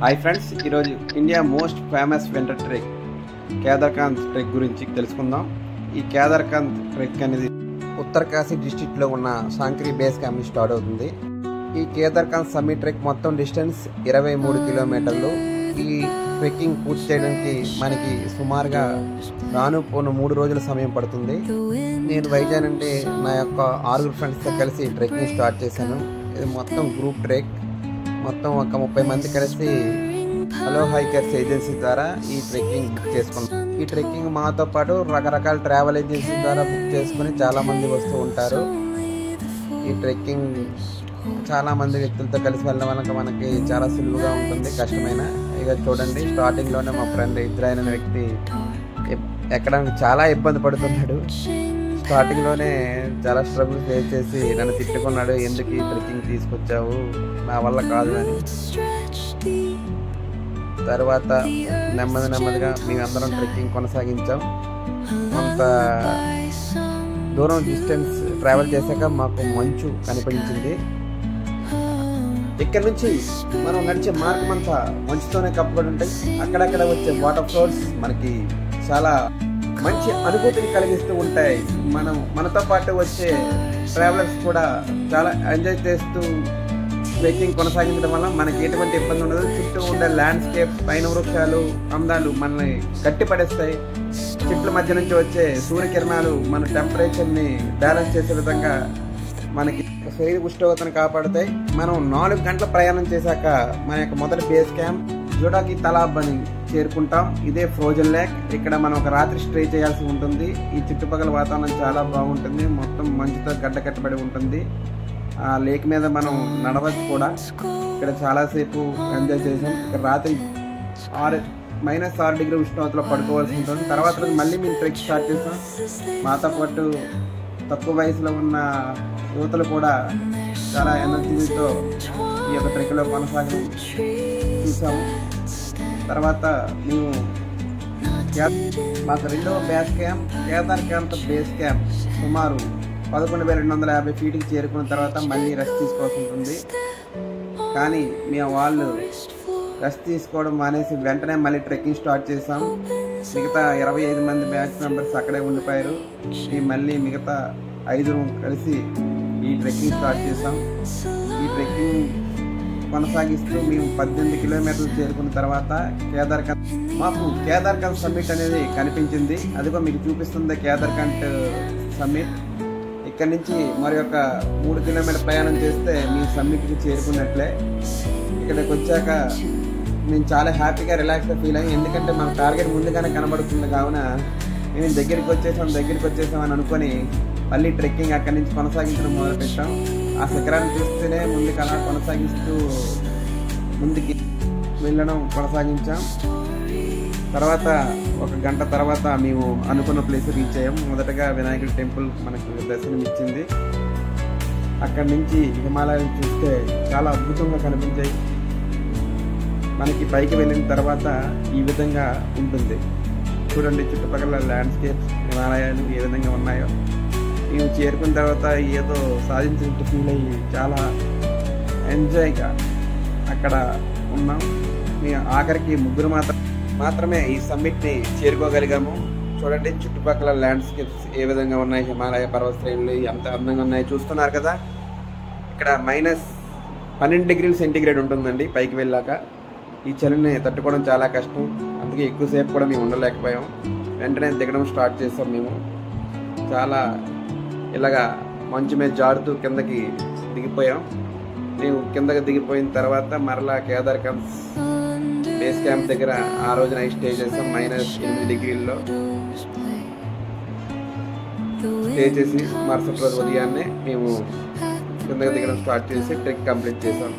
Hi friends, ఈరోజు India most famous winter trek Kedarkantha trek గురించి తెలుసుకుందాం. ఈ కేదార్కాంత్ ట్రెక్ అనేది ఉత్తరకాశీ డిస్ట్రిక్ట్లో ఉన్న సాంక్రీ బేస్ క్యాంప్ నుంచి స్టార్ట్ అవుతుంది. ఈ కేదార్కాంత్ సమ్మిట్ ట్రెక్ మొత్తం డిస్టెన్స్ 23 కిలోమీటర్లు. ఈ ట్రెక్కింగ్ పూర్తి చేయడానికి మనకి సుమారుగా రానుపోను 3 రోజుల సమయం పడుతుంది. నేను వైజాగ్ అంటే నా యొక్క 6 ఫ్రెండ్స్తో కలిసి ట్రెక్కింగ్ స్టార్ట్ చేశాను. ఇది మొత్తం గ్రూప్ ట్రెక్. మొత్తం ఒక 30 మంది కలిసి హలో హైకర్స్ ఏజెన్సీ ద్వారా ఈ ట్రెక్కింగ్ బుక్ చేసుకున్నాం. ఈ ట్రెక్కింగ్ మాతో పాటు రకరకాల ట్రావెల్ ఏజెన్సీ ద్వారా బుక్ చేసుకుని చాలామంది వస్తూ ఉంటారు. ఈ ట్రెక్కింగ్ చాలామంది వ్యక్తులతో కలిసి వెళ్ళడం వల్ల మనకి చాలా సులువుగా ఉంటుంది, కష్టమైన. ఇక చూడండి, స్టార్టింగ్లోనే మా ఫ్రెండ్ ఇజ్రాయిల్ అనే వ్యక్తి ఎక్కడానికి చాలా ఇబ్బంది పడుతున్నాడు. స్టార్టింగ్లోనే చాలా స్ట్రగుల్ ఫేస్ చేసి నన్ను తిట్టుకున్నాడు, ఎందుకు ఈ ట్రెక్కింగ్ తీసుకొచ్చావు, నా వల్ల కాదు అని. తర్వాత నెమ్మదిగా మేమందరం ట్రెక్కింగ్ కొనసాగించాం. కొంత దూరం డిస్టెన్స్ ట్రావెల్ చేశాక మాకు మంచు కనిపించింది. ఇక్కడ నుంచి మనం నడిచే మార్గం అంతా మంచుతోనే కప్పబడి ఉంటాయి. అక్కడక్కడ వచ్చే వాటర్ ఫ్లోస్ మనకి చాలా మంచి అనుభూతిని కలిగిస్తూ ఉంటాయి. మనతో పాటు వచ్చే ట్రావెలర్స్ కూడా చాలా ఎంజాయ్ చేస్తూ ట్రెక్కింగ్ కొనసాగించడం వల్ల మనకి ఎటువంటి ఇబ్బంది ఉండదు. చుట్టూ ఉండే ల్యాండ్స్కేప్, పైన వృక్షాలు, అందాలు మనల్ని కట్టిపడేస్తాయి. చెట్ల మధ్య నుంచి వచ్చే సూర్యకిరణాలు మన టెంపరేచర్ని బ్యాలెన్స్ చేసే విధంగా మనకి శరీర ఉష్ణోగ్రతను కాపాడుతాయి. మనం 4 గంటల ప్రయాణం చేశాక మన యొక్క మొదటి బేస్ క్యాంప్ జోడాకి తలాబ్ అని చేరుకుంటాం. ఇదే ఫ్రోజన్ లేక్. ఇక్కడ మనం ఒక రాత్రి స్టే చేయాల్సి ఉంటుంది. ఈ చుట్టుపక్కల వాతావరణం చాలా బాగుంటుంది. మొత్తం మంచుతో గడ్డ కట్టబడి ఉంటుంది. ఆ లేక్ మీద మనం నడవచ్చు కూడా. ఇక్కడ చాలాసేపు ఎంజాయ్ చేసాం. ఇక్కడ రాత్రి -6 డిగ్రీ ఉష్ణోగ్రతలో పడుకోవాల్సి ఉంటుంది. తర్వాత రోజు మళ్ళీ మేము ట్రెక్ స్టార్ట్ చేసాం. మాతో పాటు తక్కువ వయసులో ఉన్న యువతలు కూడా చాలా ఎనర్జీతో ఈ యొక్క ట్రెక్లో కొనసాగడం చూసాము. తర్వాత మేము మాకు రెండవ బేస్ క్యాంప్ కేదార్కాంత్ బేస్ క్యాంప్ సుమారు 11,250 ఫీట్కి చేరుకున్న తర్వాత మళ్ళీ రెస్ట్ తీసుకోవాల్సి ఉంటుంది. కానీ మేము వాళ్ళు రెస్ట్ తీసుకోవడం మానేసి వెంటనే మళ్ళీ ట్రెక్కింగ్ స్టార్ట్ చేసాం. మిగతా 25 మంది బ్యాచ్ మెంబర్స్ అక్కడే ఉండిపోయారు. మళ్ళీ మిగతా 5 కలిసి ఈ ట్రెక్కింగ్ స్టార్ట్ చేసాం. ఈ ట్రెక్కింగ్ కొనసాగిస్తూ మేము 18 కిలోమీటర్లు చేరుకున్న తర్వాత మాకు కేదార్కాంత్ సమ్మిట్ అనేది కనిపించింది. అదిగో మీకు చూపిస్తుంది కేదార్కాంత్ సమ్మిట్. ఇక్కడ నుంచి మరి ఒక 3 కిలోమీటర్ ప్రయాణం చేస్తే మీ సమ్మిట్కి చేరుకున్నట్లే. ఇక్కడికి వచ్చాక మేము చాలా హ్యాపీగా రిలాక్స్గా ఫీల్ అయ్యాం. ఎందుకంటే మన టార్గెట్ ముందుగానే కనబడుతుంది కావున మేము దగ్గరికి వచ్చేసాం అని అనుకొని మళ్ళీ ట్రెక్కింగ్ అక్కడి నుంచి కొనసాగించడం మొదలుపెట్టాం. ఆ శిఖరాన్ని చూస్తేనే ముందుకు అలా కొనసాగిస్తూ ముందుకి వెళ్ళడం కొనసాగించాం. తర్వాత 1 గంట తర్వాత మేము అనుకున్న ప్లేస్ రీచ్ అయ్యాం. మొదటగా వినాయకుడి టెంపుల్ మనకు దర్శనం ఇచ్చింది. అక్కడి నుంచి హిమాలయాలు చూస్తే చాలా అద్భుతంగా కనిపించాయి. మనకి పైకి వెళ్ళిన తర్వాత ఈ విధంగా ఉంటుంది. చూడండి, చుట్టుపక్కల ల్యాండ్స్కేప్స్, హిమాలయాలు ఏ విధంగా ఉన్నాయో. మేము చేరుకున్న తర్వాత ఏదో సాధించినట్టు ఫీల్ అయ్యి చాలా ఎంజాయ్గా అక్కడ ఉన్నాం. మేము ఆఖరికి 3 మాత్రమే ఈ సమ్మిట్ని చేరుకోగలిగాము. చూడండి, చుట్టుపక్కల ల్యాండ్స్కేప్స్ ఏ విధంగా ఉన్నాయి, హిమాలయ పర్వత శ్రేణులు ఎంత అందంగా ఉన్నాయి చూస్తున్నారు కదా. ఇక్కడ -12 డిగ్రీల సెంటీగ్రేడ్ ఉంటుందండి పైకి వెళ్ళాక. ఈ చలిని తట్టుకోవడం చాలా కష్టం. అందుకే ఎక్కువసేపు కూడా మేము ఉండలేకపోయాం. వెంటనే దిగడం స్టార్ట్ చేసాం. మేము చాలా ఇలాగా మంచు మీద జారుతూ కిందకి దిగిపోయాం. మేము కిందకి దిగిపోయిన తర్వాత మరలా కేదార్కాంత్ బేస్ క్యాంప్ దగ్గర ఆ రోజు నైట్ స్టే చేసాం. -8 డిగ్రీల్లో స్టే చేసి మరుసటి రోజు ఉదయాన్నే మేము కిందకి దిగడం స్టార్ట్ చేసి ట్రెక్ కంప్లీట్ చేసాం.